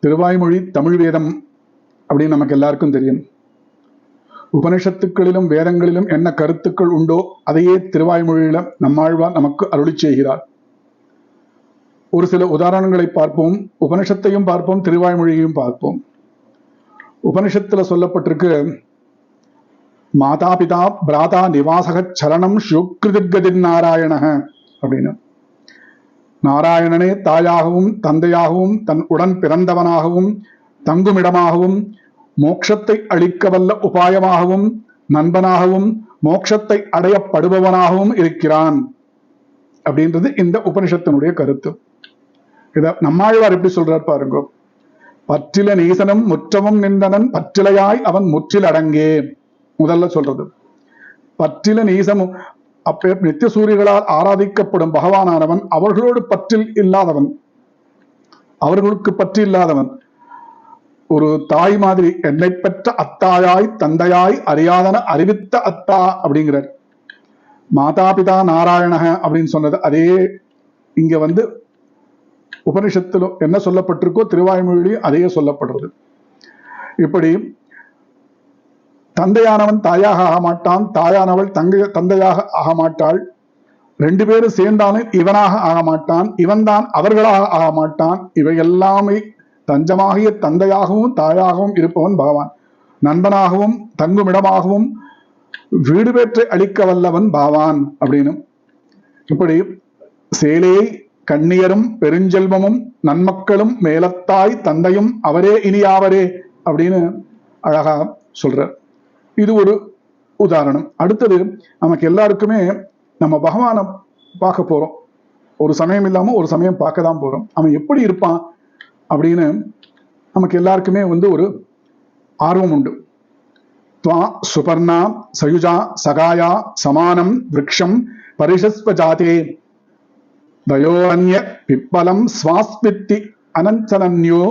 திருவாய்மொழி தமிழ் வேதம் அப்படின்னு நமக்கு எல்லாருக்கும் தெரியும். உபனிஷத்துக்களிலும் வேதங்களிலும் என்ன கருத்துக்கள் உண்டோ அதையே திருவாய்மொழியில நம்மாழ்வார் நமக்கு அருளி செய்கிறார். ஒரு சில உதாரணங்களை பார்ப்போம். உபனிஷத்தையும் பார்ப்போம், திருவாய்மொழியையும் பார்ப்போம். உபனிஷத்துல சொல்லப்பட்டிருக்கு, மாதா பிதா பிராதா நிவாசக சரணம் சுக்ருதிர்கதிர் நாராயண அப்படின்னு. நாராயணனே தாயாகவும் தந்தையாகவும் தன் உடன் பிறந்தவனாகவும் தங்குமிடமாகவும் மோட்சத்தை அளிக்க வல்ல உபாயமாகவும் நண்பனாகவும் மோட்சத்தை அடையப்படுபவனாகவும் இருக்கிறான் அப்படின்றது இந்த உபனிஷத்தினுடைய கருத்து. இத நம்மாழ்வார் எப்படி சொல்றார் பாருங்க. பற்றில நீசனும் முற்றமும் நின்றனன் பற்றிலையாய் அவன் முற்றில் அடங்கே. முதல்ல சொல்றது பற்றில நீசமும் நித்திய சூரியர்களால் ஆராதிக்கப்படும் பகவானானவன் அவர்களோடு பற்றில் இல்லாதவன், அவர்களுக்கு பற்றி இல்லாதவன். ஒரு தாய் மாதிரி என்னை பெற்ற அத்தாயாய் தந்தையாய் அறியாதன அறிவித்த அத்தா அப்படிங்கிறார். மாதாபிதா நாராயணக அப்படின்னு சொன்னது அதே இங்க உபனிஷத்துல என்ன சொல்லப்பட்டிருக்கோ திருவாய்மொழியிலையும் அதையே சொல்லப்படுறது. இப்படி தந்தையானவன் தாயாக ஆக மாட்டான், தாயானவள் தந்தையாக ஆக மாட்டாள். ரெண்டு பேரும் சேர்ந்தாலும் இவனாக ஆக மாட்டான், இவன் தான் அவர்களாக ஆக மாட்டான். இவை எல்லாமே தஞ்சமாகிய தந்தையாகவும் தாயாகவும் இருப்பவன் பகவான். நண்பனாகவும் தங்குமிடமாகவும் வீடு பெற்று அளிக்க வல்லவன் பகவான் அப்படின்னு. இப்படி சேலே கண்ணியரும் பெருஞ்செல்வமும் நன்மக்களும் மேலத்தாய் தந்தையும் அவரே இனியாவரே அப்படின்னு அழகா சொல்றார். இது ஒரு உதாரணம். அடுத்தது, நமக்கு எல்லாருக்குமே நம்ம பகவானை பார்க்க போறோம். ஒரு சமயம் இல்லாம ஒரு சமயம் பார்க்க தான் போறோம். அவன் எப்படி இருப்பான் அப்படின்னு நமக்கு எல்லாருக்குமே ஒரு ஆர்வம் உண்டு. துவா சுபர்ணா சயுஜா சகாயா சமானம் விரக்ஷம் பரிஷஸ்வ ஜாதே தயோரண்ய பிப்பலம் ஸ்வாஸ்மித்தி அனந்தனன்யோ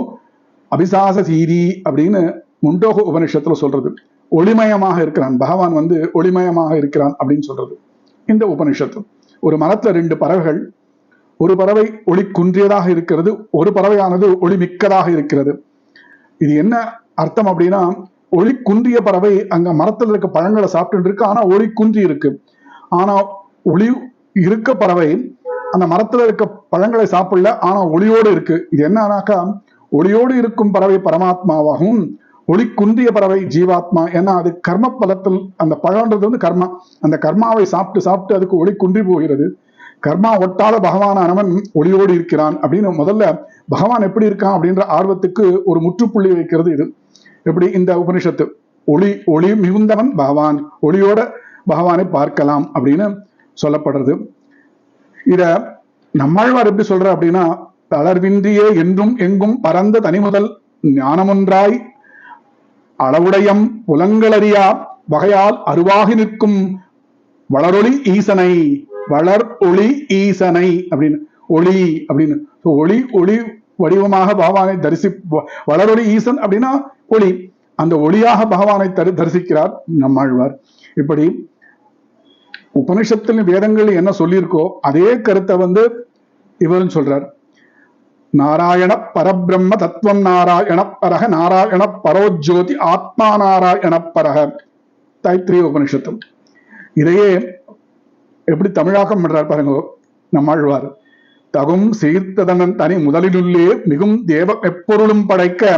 அபிசாசீரி அப்படின்னு முண்டோக உபனிஷத்துல சொல்றது. ஒளிமயமாக இருக்கிறான் பகவான், ஒளிமயமாக இருக்கிறான் அப்படின்னு சொல்றது இந்த உபனிஷத்து. ஒரு மரத்துல ரெண்டு பறவைகள், ஒரு பறவை ஒளி குன்றியதாக இருக்கிறது, ஒரு பறவையானது ஒளி மிக்கதாக இருக்கிறது. இது என்ன அர்த்தம் அப்படின்னா, ஒளி குன்றிய பறவை அங்க மரத்துல இருக்க பழங்களை சாப்பிட்டு இருக்கு, ஆனா ஒளி குன்றி இருக்கு. ஆனா ஒளி இருக்க பறவை அந்த மரத்துல இருக்க பழங்களை சாப்பிடல, ஆனா ஒளியோடு இருக்கு. இது என்னன்னாக்கா, ஒளியோடு இருக்கும் பறவை பரமாத்மாவாகவும் ஒளி குன்றிய பறவை ஜீவாத்மா. ஏன்னா அது கர்ம பலத்தில், அந்த பழம்ன்றது கர்மா, அந்த கர்மாவை சாப்பிட்டு சாப்பிட்டு அதுக்கு ஒளி குன்றி போகிறது. கர்மா ஒட்டாத பகவானவன் ஒளியோடு இருக்கிறான் அப்படின்னு முதல்ல பகவான் எப்படி இருக்கான் அப்படின்ற ஆர்வத்துக்கு ஒரு முற்றுப்புள்ளி வைக்கிறது இது. எப்படி இந்த உபனிஷத்து ஒளி மிகுந்தவன் பகவான், ஒளியோட பகவானை பார்க்கலாம் அப்படின்னு சொல்லப்படுறது. இத நம்மாழ்வார் எப்படி சொல்ற அப்படின்னா, தளர்வின்றியே என்றும் எங்கும் பரந்த தனிமுதல் ஞானமொன்றாய் அளவுடையம் புலங்களறியா வகையால் அருவாகி நிற்கும் வளரொளி ஈசனை, வளர் ஒளி ஈசனை அப்படின்னு. ஒளி அப்படின்னு ஒளி வடிவமாக பகவானை வளரொளி ஈசன் அப்படின்னா ஒளி, அந்த ஒளியாக பகவானை தரிசிக்கிறார் நம்மாழ்வார். இப்படி உபனிஷத்தில் வேதங்கள் என்ன சொல்லியிருக்கோ அதே கருத்தை இவரும் சொல்றார். நாராயண பரபிரம்ம தத்துவம் நாராயண பரக நாராயண பரோஜோதி ஆத்மா நாராயண பரக தைத்திரிய உபனிஷத்தும். இதையே எப்படி தமிழாக்கம் பண்றார் பாருங்க நம்மாழ்வார். தகும் சீர்த்ததனன் தனி முதலிலுள்ளே மிகும் தேவ எப்பொருளும் படைக்க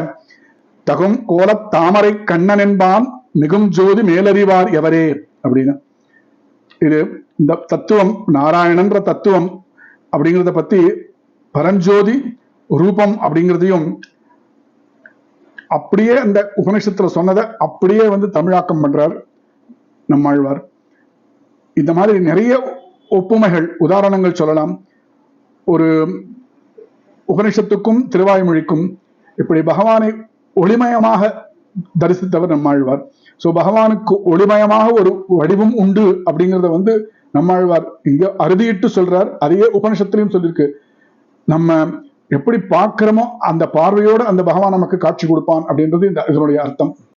தகும் கோல தாமரை கண்ணன் என்பான் மிகும் ஜோதி மேலறிவார் எவரே அப்படின்னு. இது இந்த தத்துவம், நாராயணன்ற தத்துவம் அப்படிங்கிறத பத்தி பரஞ்சோதி ரூபம் அப்படிங்கிறதையும் அப்படியே இந்த உபநிஷத்துல சொன்னதை அப்படியே தமிழாக்கம் பண்றார் நம்மாழ்வார். இந்த மாதிரி நிறைய ஒப்புமைகள், உதாரணங்கள் சொல்லலாம். ஒரு உபனிஷத்துக்கும் திருவாய்மொழிக்கும் இப்படி பகவானை ஒளிமயமாக தரிசித்தவர் நம்மாழ்வார். சோ பகவானுக்கு ஒளிமயமாக ஒரு வடிவம் உண்டு அப்படிங்கிறத நம்மாழ்வார் இங்க அறுதியிட்டு சொல்றார். அதையே உபனிஷத்திலையும் சொல்லியிருக்கு. நம்ம எப்படி பார்க்கிறோமோ அந்த பார்வையோடு அந்த பகவான் நமக்கு காட்சி கொடுப்பான் அப்படின்றது இதனுடைய அர்த்தம்.